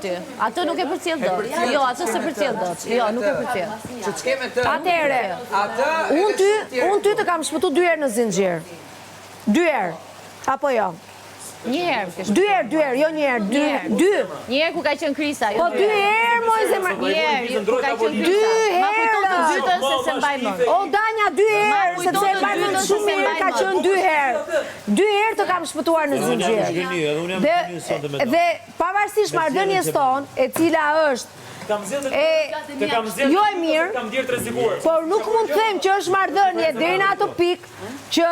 ty. Atë nuk e përcjell dot. Jo, atë se përcjell dot. Jo, nuk e përcjell. Që të keme të... Atëre, unë ty të kam shpëtu 2 herë në zinxhir. 2 herë, apo jo? Një herë ke 2 herë, jo 1 herë, 2. Një herë ku ka qenë Krisa. Po 2 herë, moj zemër. Një herë ku ka qenë Krisa. 2 Ma kujton të herë. dytën se se mbaj mend. O Danja 2 herë, sepse e mbaj mend shumë mirë, ka qenë 2 herë. 2 herë të kam shpëtuar në zinxhir. Dhe pavarësisht marrëdhënies tonë, e cila është jo e mirë, por nuk mund të them që është marrëdhënie deri në atë pikë që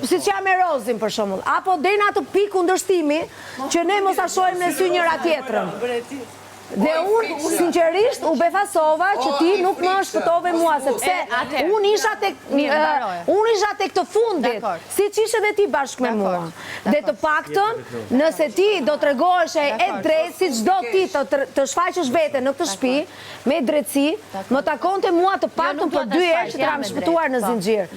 siç jam me Rozin për shembull, apo deri në atë pikë kundërshtimi që ne mos ta shohim në sy njëra tjetrën. Dhe unë, sinqerisht, u befasova që ti nuk më shpëtove mua, sepse unë isha tek të fundit, si që ishe dhe ti bashkë me mua. Dhe të paktën, nëse ti do të regoheshe e drejt, si çdo ti të shfaqësh vete në këtë shtëpi, me drejtësi, më takonte mua të paktën për 2 herë që të kam shpëtuar në zinxhir.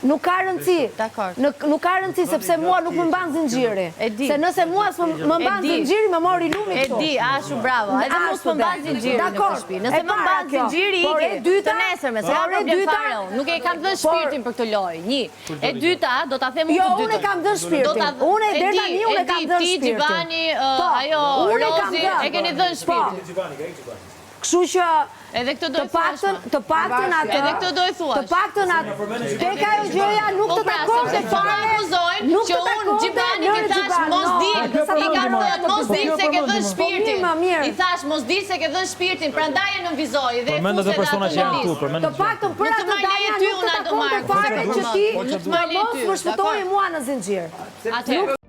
Nuk ka rëndësi. Nuk ka rëndësi sepse mua nuk më mban zinxhiri. Se nëse mua më mban zinxhiri, më mori lumi këtu. E di, ashu bravo. Edhe mos më mban zinxhiri në këtë shtëpi. Nëse më mban zinxhiri, ike të nesërme, se ka problem fare unë. Nuk e kam dhënë shpirtin për këtë lojë. 1. E dyta, do ta them Jo, unë e kam dhënë shpirtin. Unë deri tani unë e kam dhënë shpirtin. Ti, Gjivani, ajo, Rozi, e keni dhënë shpirtin. Kështu që edhe këtë do i thuash. Të paktën atë. Edhe këtë do i thuash. Të paktën atë. Tek ajo gjëja nuk të takon se fare akuzojnë që unë Gjivani i thash mos dil. I kam thënë mos dil se ke dhënë shpirtin. I thash mos dil se ke dhënë shpirtin, prandaj e nënvizoi dhe përmend edhe persona që janë këtu, përmend. Të paktën për atë Danja nuk të takon të fare që ti mos më shpëtoi mua në zinxhir. Atëherë